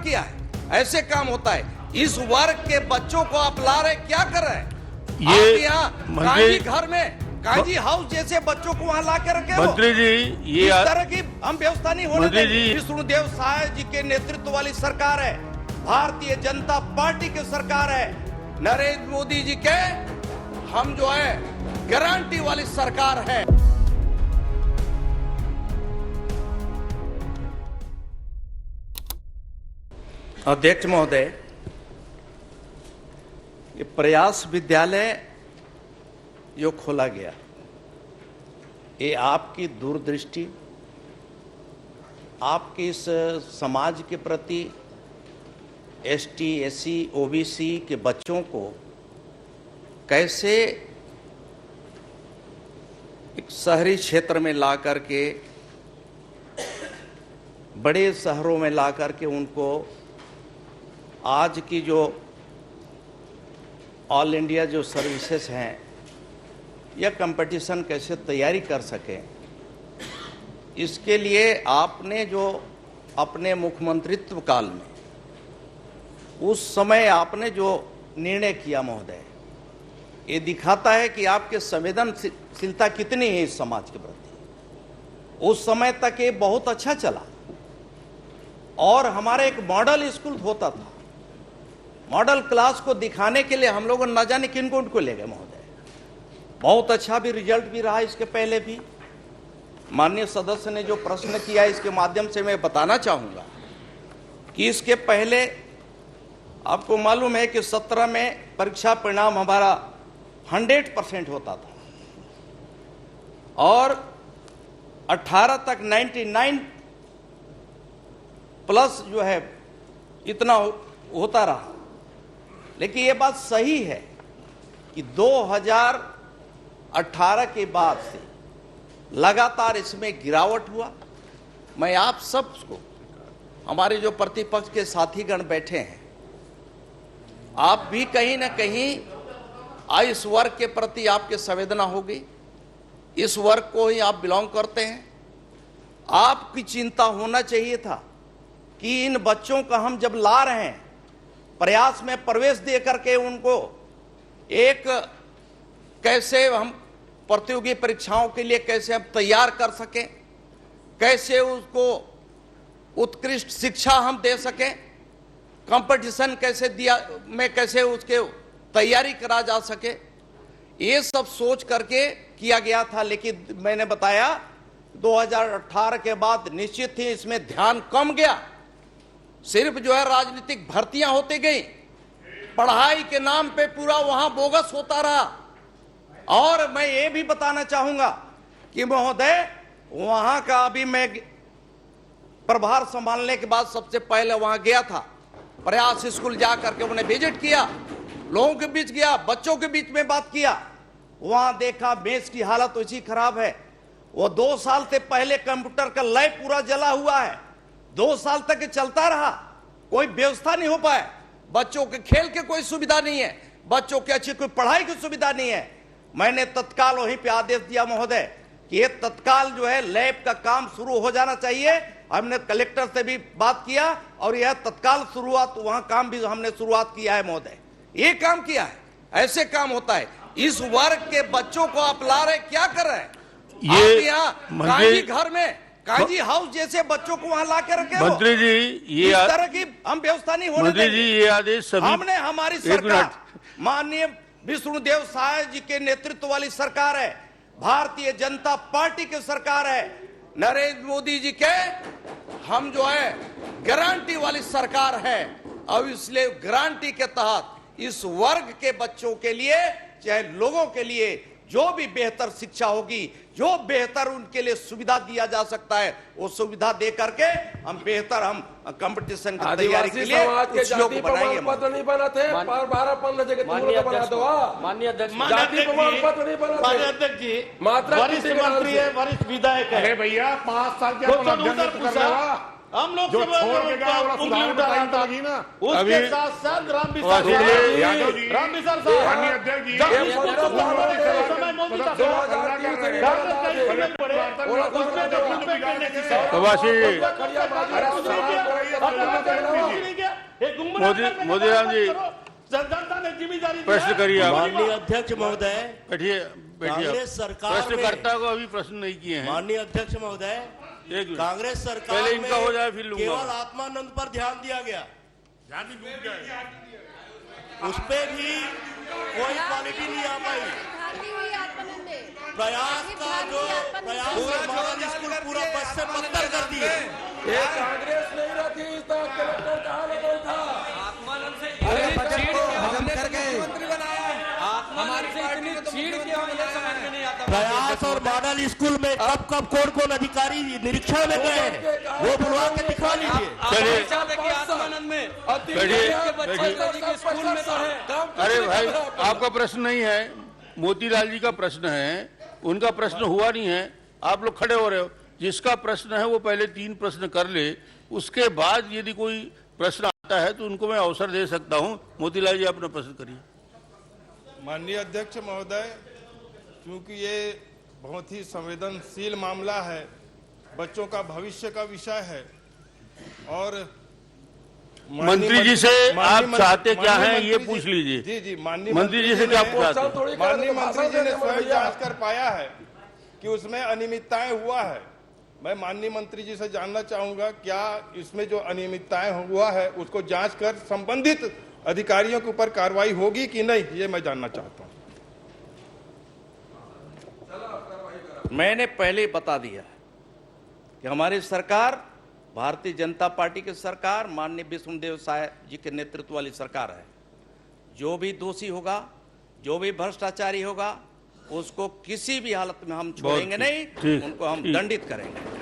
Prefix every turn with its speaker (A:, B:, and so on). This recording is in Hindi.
A: किया है? ऐसे काम होता है? इस वर्ग के बच्चों को आप ला रहे, क्या कर रहे हैं?
B: ये
A: यहाँ कांजी घर में, कांजी हाउस जैसे बच्चों को वहाँ ला के रखे हो।
B: मंत्री जी, ये
A: इस तरह की हम व्यवस्था नहीं होने
B: मंत्री
A: देंगे।
B: जी,
A: विष्णुदेव साय जी के नेतृत्व वाली सरकार है, भारतीय जनता पार्टी की सरकार है, नरेंद्र मोदी जी के हम जो है गारंटी वाली सरकार है। अध्यक्ष महोदय, ये प्रयास विद्यालय जो खोला गया, ये आपकी दूरदृष्टि, आपके इस समाज के प्रति, एसटी, एससी, ओबीसी के बच्चों को कैसे एक शहरी क्षेत्र में ला करके, बड़े शहरों में ला करके उनको आज की जो ऑल इंडिया जो सर्विसेज हैं या कंपटीशन कैसे तैयारी कर सकें, इसके लिए आपने जो अपने मुख्यमंत्रित्व काल में उस समय आपने जो निर्णय किया महोदय, ये दिखाता है कि आपके संवेदनशीलता कितनी है इस समाज के प्रति। उस समय तक ये बहुत अच्छा चला और हमारा एक मॉडल स्कूल होता था। मॉडल क्लास को दिखाने के लिए हम लोग न जाने किन को ले गए महोदय। बहुत अच्छा भी रिजल्ट भी रहा। इसके पहले भी माननीय सदस्य ने जो प्रश्न किया, इसके माध्यम से मैं बताना चाहूंगा कि इसके पहले आपको मालूम है कि 17 में परीक्षा परिणाम हमारा 100% होता था और 18 तक 99 प्लस जो है इतना होता रहा। लेकिन ये बात सही है कि 2018 के बाद से लगातार इसमें गिरावट हुआ। मैं आप सबको, हमारे जो प्रतिपक्ष के साथीगण बैठे हैं, आप भी कहीं ना कहीं इस वर्ग के प्रति आपके संवेदना होगी। इस वर्ग को ही आप बिलोंग करते हैं। आपकी चिंता होना चाहिए था कि इन बच्चों का हम जब ला रहे हैं, प्रयास में प्रवेश दे करके उनको एक कैसे हम प्रतियोगी परीक्षाओं के लिए कैसे हम तैयार कर सकें, कैसे उसको उत्कृष्ट शिक्षा हम दे सकें, कंपटीशन कैसे दिया में कैसे उसके तैयारी करा जा सके, ये सब सोच करके किया गया था। लेकिन मैंने बताया 2018 के बाद निश्चित ही इसमें ध्यान कम गया। सिर्फ जो है राजनीतिक भर्तियां होती गई, पढ़ाई के नाम पे पूरा वहां बोगस होता रहा। और मैं ये भी बताना चाहूंगा कि महोदय, वहां का अभी मैं प्रभार संभालने के बाद सबसे पहले वहां गया था, प्रयास स्कूल जा करके उन्हें विजिट किया, लोगों के बीच गया, बच्चों के बीच में बात किया। वहां देखा मेज की हालत वैसी खराब है। वो 2 साल से पहले कंप्यूटर का लैब पूरा जला हुआ है, 2 साल तक चलता रहा, कोई व्यवस्था नहीं हो पाया। बच्चों के खेल के कोई सुविधा नहीं है, बच्चों की अच्छी कोई पढ़ाई की सुविधा नहीं है। मैंने तत्काल वहीं पे आदेश दिया महोदय कि ये तत्काल जो है लैब का काम शुरू हो जाना चाहिए। हमने कलेक्टर से भी बात किया और यह तत्काल शुरुआत, वहां काम भी हमने शुरुआत किया है महोदय। ये काम किया है। ऐसे काम होता है। इस वर्ग के बच्चों को आप ला रहे, क्या कर रहे हैं?
B: ये
A: यहाँ कांजी घर में, कांजी हाउस जैसे बच्चों को वहां ला के रखे हो।
B: मंत्री जी, ये
A: इस तरह की हम व्यवस्था नहीं होने
B: मंत्री
A: देंगे।
B: जी, ये आदेश सभी,
A: हमने, हमारी सरकार माननीय विष्णुदेव साय जी के नेतृत्व वाली सरकार है, भारतीय जनता पार्टी की सरकार है, नरेंद्र मोदी जी के हम जो है गारंटी वाली सरकार है। अब इसलिए गारंटी के तहत इस वर्ग के बच्चों के लिए, चाहे लोगों के लिए, जो भी बेहतर शिक्षा होगी, जो बेहतर उनके लिए सुविधा दिया जा सकता है, वो सुविधा दे करके हम बेहतर हम कंपटीशन की तैयारी के लिए
C: जाति प्रमाण पत्र नहीं बनाते, 12-15 जगह बना दो।
D: माननीय अध्यक्ष,
C: जाति प्रमाण पत्र नहीं बनाते।
D: अध्यक्ष जी,
C: मात्रा
D: वरिष्ठ मंत्री है, वरिष्ठ विधायक है।
E: अरे भैया 5 साल के
D: हम लोग
E: जो छोड़ के गया वो सुधार बताई तो लगी ना।
D: उसके साथ साथ रामविचार
E: यादव जी,
D: रामविचार
E: माननीय अध्यक्ष जी,
B: प्रवासी
D: ये गुमराह
B: मोदी-
D: करने का
B: मोदी राम
D: काम
B: जी,
D: करो। जनता ने जिम्मेदारी दी
B: प्रश्न
D: है।
B: करिए आप।
F: माननीय अध्यक्ष महोदय,
B: बैठिए बैठिए
F: कांग्रेस
B: आप।
F: सरकार
B: प्रश्नकर्ता को अभी प्रश्न नहीं किए हैं।
F: माननीय अध्यक्ष महोदय,
B: एक मिनट।
F: कांग्रेस सरकार
B: पहले इनका
F: में
B: हो जाए, फिर लूंगा।
F: केवल आत्मानंद पर ध्यान दिया गया, उस पे भी कोई क्वालिटी नहीं आ पाई। प्रयास का जो प्रयास मॉडल स्कूल पूरा बस से पत्थर कर दिए।
C: ये कांग्रेस नहीं रखी तो कलेक्टर कहाँ लगा था? अरे बजट को हजम कर गए, हमारी पार्टी ने चीड़ किया, मुझे समझ में नहीं आता।
F: प्रयास और मॉडल स्कूल में कब कब कौन अधिकारी निरीक्षण में गए, वो बुलवा के दिखा लीजिए।
B: चलिए
C: आत्मानंद में
B: स्कूल में तो है। अरे भाई, आपका प्रश्न नहीं है, मोतीलाल जी का प्रश्न है, उनका प्रश्न हुआ नहीं है, आप लोग खड़े हो रहे हो। जिसका प्रश्न है वो पहले 3 प्रश्न कर ले, उसके बाद यदि कोई प्रश्न आता है तो उनको मैं अवसर दे सकता हूं। मोतीलाल जी अपना प्रश्न करिए।
G: माननीय अध्यक्ष महोदय, क्योंकि ये बहुत ही संवेदनशील मामला है, बच्चों का भविष्य का विषय है, और
B: मंत्री जी से आप चाहते क्या हैं ये पूछ लीजिए।
G: जी जी, माननीय
B: मंत्री जी से क्या चाहते हैं?
G: माननीय मंत्री जी ने स्वयं जांच कर पाया है कि उसमें अनियमितताएं हुआ है। मैं माननीय मंत्री जी से जानना चाहूंगा, क्या इसमें जो अनियमितताएं हुआ है उसको जांच कर संबंधित अधिकारियों के ऊपर कार्रवाई होगी कि नहीं, ये मैं जानना चाहता हूं।
A: मैंने पहले ही बता दिया कि हमारी सरकार, भारतीय जनता पार्टी की सरकार, माननीय विष्णुदेव साय जी के नेतृत्व वाली सरकार है। जो भी दोषी होगा, जो भी भ्रष्टाचारी होगा, उसको किसी भी हालत में हम छोड़ेंगे नहीं,
B: ठीक,
A: उनको हम
B: ठीक।
A: दंडित करेंगे।